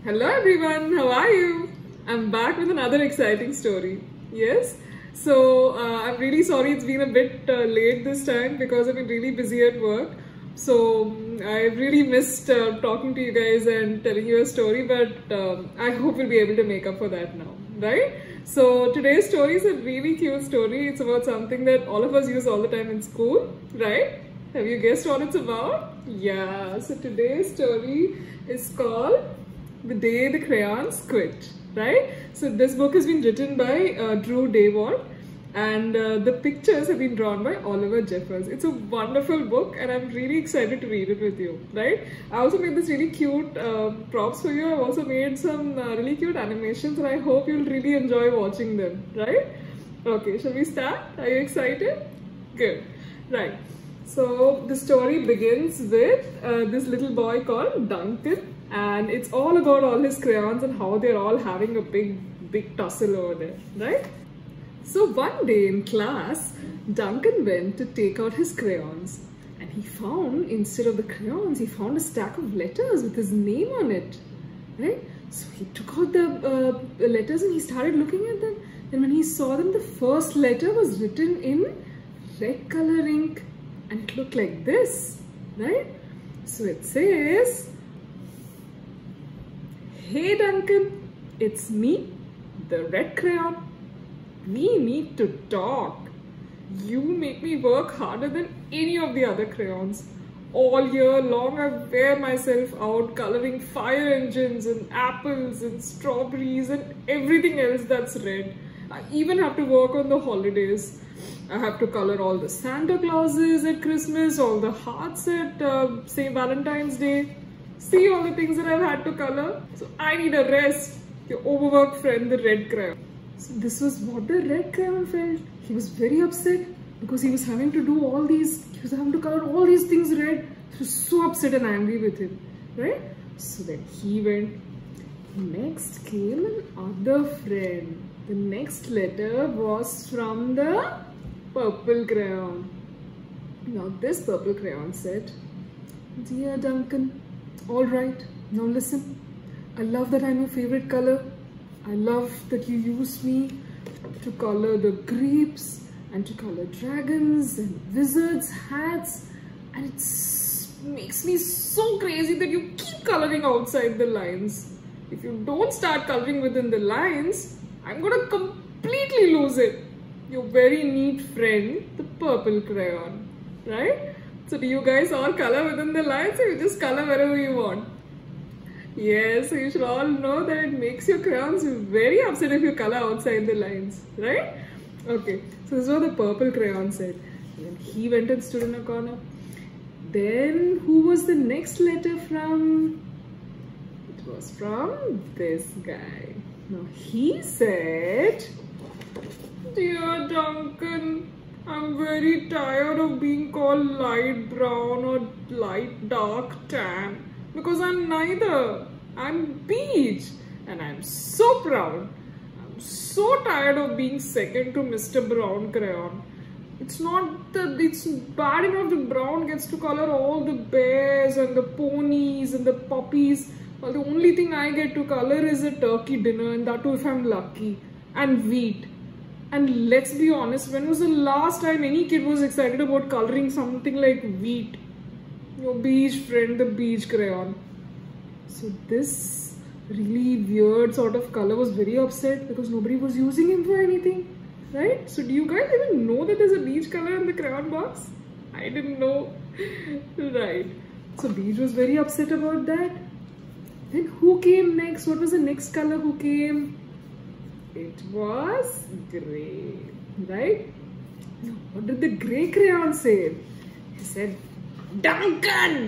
Hello everyone, how are you? I'm back with another exciting story. Yes? So, I'm really sorry it's been a bit late this time because I've been really busy at work. So, I really missed talking to you guys and telling you a story, but I hope we'll be able to make up for that now, right? So, today's story is a really cute story. It's about something that all of us use all the time in school, right? Have you guessed what it's about? Yeah, so today's story is called The Day the Crayons Quit, right? So this book has been written by Drew Daywalt, and the pictures have been drawn by Oliver Jeffers. It's a wonderful book and I'm really excited to read it with you, right? I also made this really cute props for you. I've also made some really cute animations and I hope you'll really enjoy watching them, right? Okay, shall we start? Are you excited? Good, right. So the story begins with this little boy called Duncan, and it's all about all his crayons and how they're all having a big tussle over there, right? So one day in class, Duncan went to take out his crayons, and he found, instead of the crayons, he found a stack of letters with his name on it, right? So he took out the letters and he started looking at them, and when he saw them, the first letter was written in red color ink. And it looked like this, right? So it says, "Hey Duncan, it's me, the red crayon. We need to talk. You make me work harder than any of the other crayons. All year long I wear myself out coloring fire engines and apples and strawberries and everything else that's red. I even have to work on the holidays. I have to color all the Santa Clauses at Christmas, all the hearts at say Valentine's Day. See all the things that I've had to color. So I need a rest. Your overworked friend, the red crayon." So this was what the red crayon felt. He was very upset because he was having to do all these, he was having to color all these things red. He was so upset and angry with him, right? So then he went. Next came another friend. The next letter was from the purple crayon. Now this purple crayon said, "Dear Duncan, all right, now listen. I love that I'm your favorite color. I love that you used me to color the grapes and to color dragons and wizards' hats, and it makes me so crazy that you keep coloring outside the lines. If you don't start coloring within the lines, I'm gonna completely lose it. Your very neat friend, the purple crayon," right? So do you guys all color within the lines, or you just color wherever you want? Yes, so you should all know that it makes your crayons very upset if you color outside the lines, right? Okay, so this is what the purple crayon said. And he went and stood in a corner. Then who was the next letter from? It was from this guy. Now he said, "Dear Duncan, I'm very tired of being called light brown or light dark tan because I'm neither. I'm beige and I'm so proud. I'm so tired of being second to Mr. Brown Crayon. It's not that it's bad enough that Brown gets to color all the bears and the ponies and the puppies. Well, the only thing I get to color is a turkey dinner, and that too if I'm lucky, and wheat. And let's be honest, when was the last time any kid was excited about coloring something like wheat? Your beige friend, the beige crayon." So this really weird sort of color was very upset because nobody was using him for anything, right? So do you guys even know that there's a beige color in the crayon box? I didn't know, right? So beige was very upset about that. Then who came next? What was the next color who came? It was grey, right? Now, what did the grey crayon say? He said, "Duncan,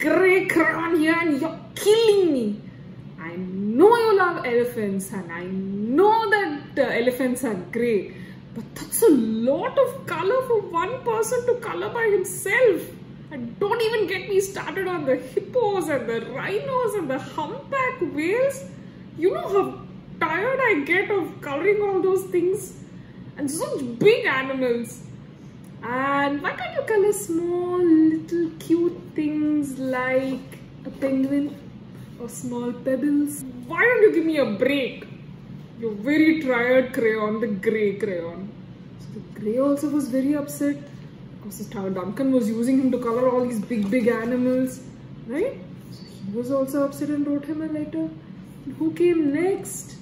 grey crayon here and you're killing me. I know you love elephants and I know that elephants are grey, but that's a lot of color for one person to color by himself. And don't even get me started on the hippos and the rhinos and the humpback whales. You know how tired I get of coloring all those things, and such big animals. And why can't you color small little cute things like a penguin or small pebbles. Why don't you give me a break? You're very tired crayon, the grey crayon. So the grey also was very upset because Duncan was using him to color all these big animals, right? So he was also upset and wrote him a letter. And who came next?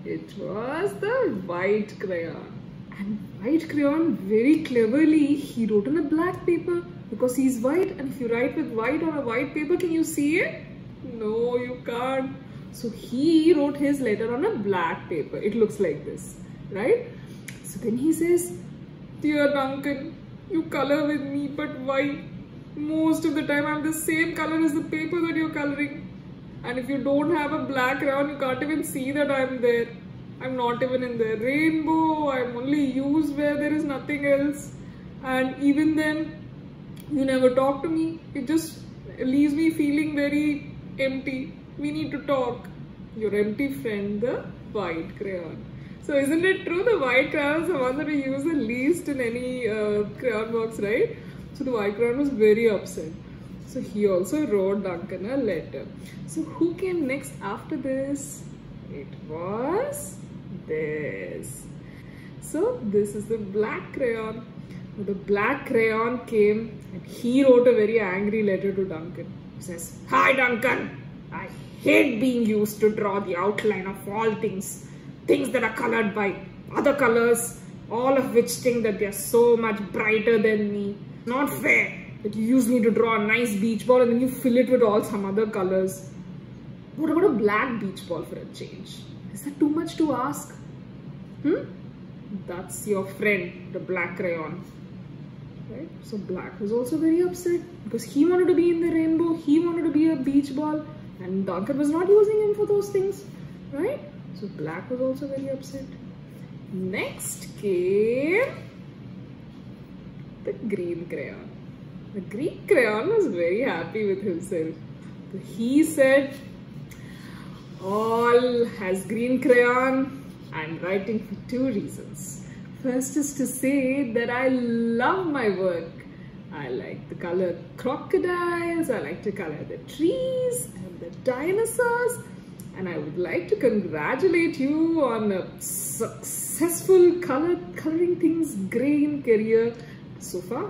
It was the white crayon. And white crayon, very cleverly, he wrote on a black paper because he's white, and if you write with white on a white paper, can you see it? No, you can't. So he wrote his letter on a black paper. It looks like this, right? So then he says, "Dear Duncan, you color with me, but why? Most of the time I'm the same color as the paper that you're coloring. And if you don't have a black crayon, you can't even see that I'm there. I'm not even in the rainbow. I'm only used where there is nothing else. And even then, you never talk to me. It just leaves me feeling very empty. We need to talk." Your empty friend, the white crayon. So isn't it true? The white crayon is the one that we use the least in any crayon box, right? So the white crayon was very upset. So he also wrote Duncan a letter. So who came next after this? It was this. So this is the black crayon. The black crayon came and he wrote a very angry letter to Duncan. He says, "Hi Duncan, I hate being used to draw the outline of all things that are colored by other colors, all of which think that they are so much brighter than me. Not fair that you use me to draw a nice beach ball and then you fill it with all some other colors. What about a black beach ball for a change? Is that too much to ask? That's your friend, the black crayon." Right? So black was also very upset because he wanted to be in the rainbow, he wanted to be a beach ball, and Duncan was not using him for those things, right? So black was also very upset. Next came the green crayon. The green crayon was very happy with himself. So he said, "All as green crayon, I'm writing for 2 reasons. First is to say that I love my work. I like to color crocodiles, I like to color the trees and the dinosaurs, and I would like to congratulate you on a successful coloring things green career so far.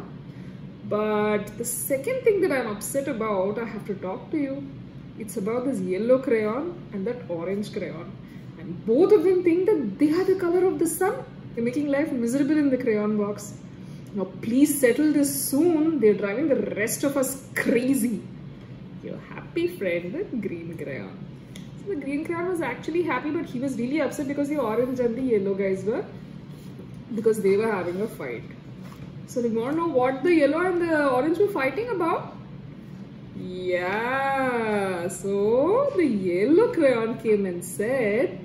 But the second thing that I'm upset about, I have to talk to you. It's about this yellow crayon and that orange crayon. And both of them think that they are the color of the sun. They're making life miserable in the crayon box. Now please settle this soon. They're driving the rest of us crazy. Your happy friend, the green crayon." So the green crayon was actually happy, but he was really upset because the orange and the yellow guys were, because they were having a fight. So you want to know what the yellow and the orange were fighting about? Yeah, so the yellow crayon came and said,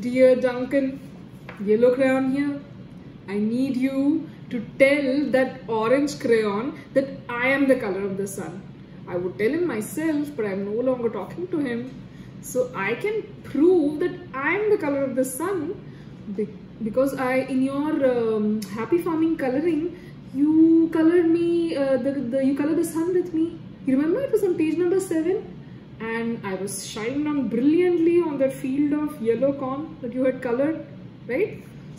"Dear Duncan, yellow crayon here, I need you to tell that orange crayon that I am the color of the sun. I would tell him myself, but I'm no longer talking to him. So I can prove that I am the color of the sun because in your happy farming coloring, you colored me, you colored the sun with me. You remember it was on page number 7? And I was shining on brilliantly on that field of yellow corn that you had colored, right?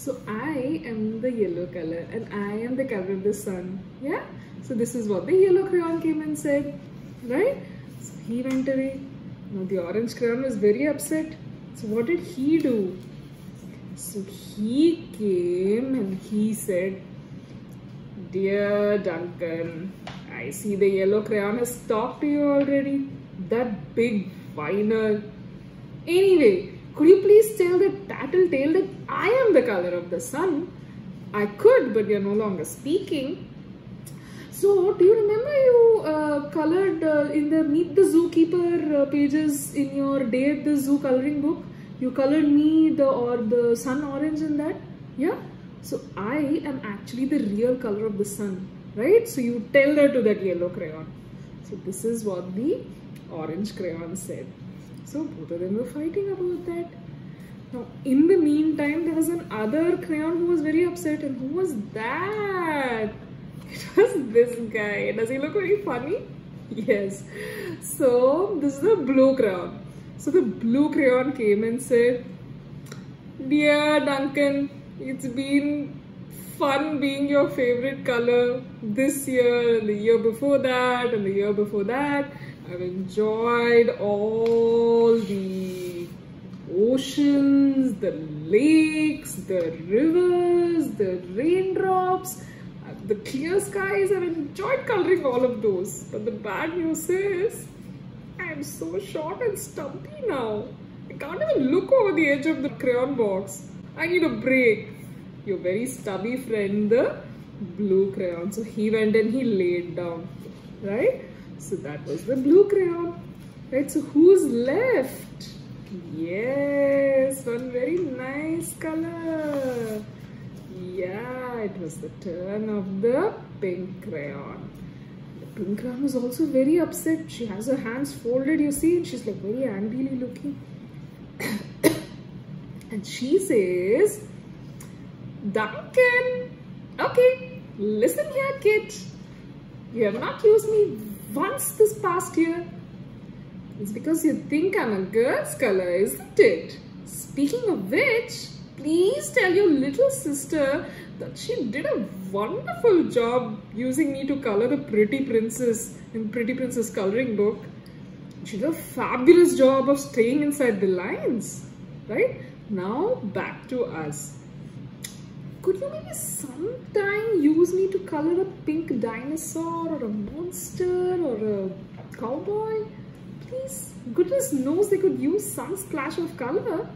So I am the yellow color and I am the color of the sun, yeah? So this is what the yellow crayon came and said, right? So he went away. Now the orange crayon was very upset. So what did he do? So he came and he said, "Dear Duncan, I see the yellow crayon has talked to you already. That big whiner. Anyway, could you please tell that tattletale that I am the color of the sun?" "I could, but you're no longer speaking." "So, do you remember you colored in the Meet the Zookeeper pages in your Day at the Zoo coloring book? You colored me the sun orange in that? Yeah? So, I am actually the real color of the sun, right? So, you tell that to that yellow crayon." So, this is what the orange crayon said. So, both of them were fighting about that. Now, in the meantime, there was another crayon who was very upset. And who was that? It was this guy. Does he look very funny? Yes. So this is the blue crayon. So the blue crayon came and said, "Dear Duncan, it's been fun being your favorite color this year and the year before that and the year before that. I've enjoyed all the oceans, the lakes, the rivers, the raindrops, the clear skies. I've enjoyed coloring all of those. But the bad news is, I'm so short and stumpy now. I can't even look over the edge of the crayon box. I need a break." Your very stubby friend, the blue crayon. So he went and he laid down, right? So that was the blue crayon, right? So who's left? Yes, one very nice color. Yeah, it was the turn of the pink crayon. The pink crayon was also very upset. She has her hands folded, you see, and she's like very angrily looking. And she says, "Duncan, okay, listen here, kid. You have not used me once this past year. It's because you think I'm a girl's color, isn't it? Speaking of which, please tell your little sister that she did a wonderful job using me to color the Pretty Princess in Pretty Princess coloring book. She did a fabulous job of staying inside the lines, right? Now back to us. Could you maybe sometime use me to color a pink dinosaur or a monster or a cowboy? Please, goodness knows they could use some splash of color."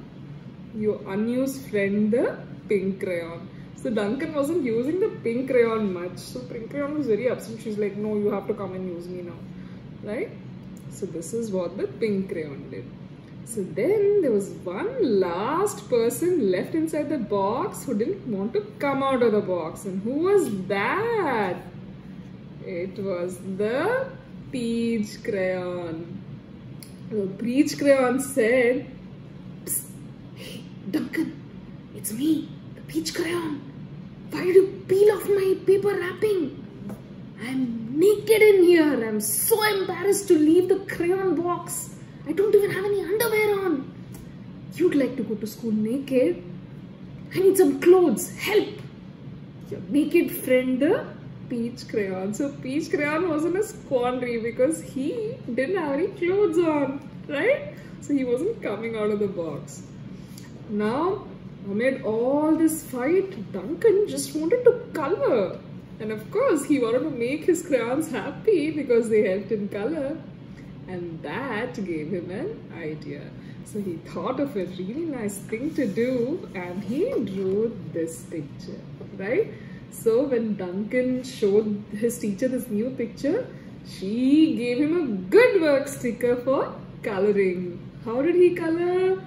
Your unused friend, the pink crayon. So Duncan wasn't using the pink crayon much. So pink crayon was very upset. She's like, "No, you have to come and use me now." Right? So this is what the pink crayon did. So then there was one last person left inside the box who didn't want to come out of the box. And who was that? It was the peach crayon. The peach crayon said, "Psst, hey Duncan, it's me, the peach crayon. Why did you peel off my paper wrapping? I'm naked in here. I'm so embarrassed to leave the crayon box. I don't even have any underwear on. You'd like to go to school naked? I need some clothes. Help!" Your naked friend, the peach crayon. So peach crayon was in a quandary because he didn't have any clothes on, right? So he wasn't coming out of the box. Now, amid all this fight, Duncan just wanted to color. And of course, he wanted to make his crayons happy because they helped him color. And that gave him an idea. So he thought of a really nice thing to do and he drew this picture, right? So when Duncan showed his teacher this new picture, she gave him a good work sticker for coloring. How did he color?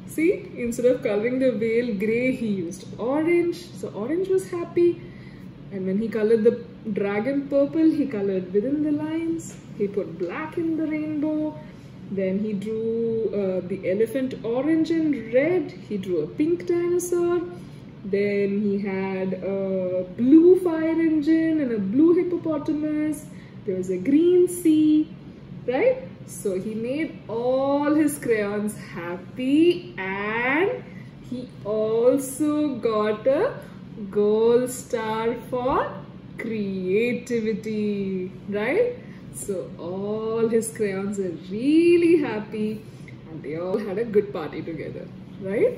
See, instead of coloring the whale grey, he used orange. So orange was happy. And when he colored the dragon purple, he colored within the lines. He put black in the rainbow. Then he drew the elephant orange and red. He drew a pink dinosaur. Then he had a blue fire engine and a blue hippopotamus. There was a green sea, right? So he made all his crayons happy and he also got a gold star for creativity, right? So all his crayons are really happy and they all had a good party together, right?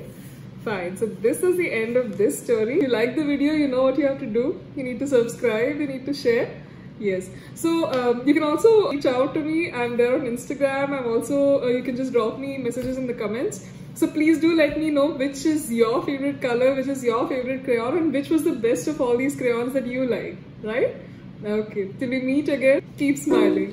Fine, so this is the end of this story. If you like the video, you know what you have to do. You need to subscribe, you need to share. Yes, so you can also reach out to me. I'm there on Instagram. I'm also, you can just drop me messages in the comments. So please do let me know which is your favorite color, which is your favorite crayon, and which was the best of all these crayons that you like, right? Okay, till we meet again, keep smiling.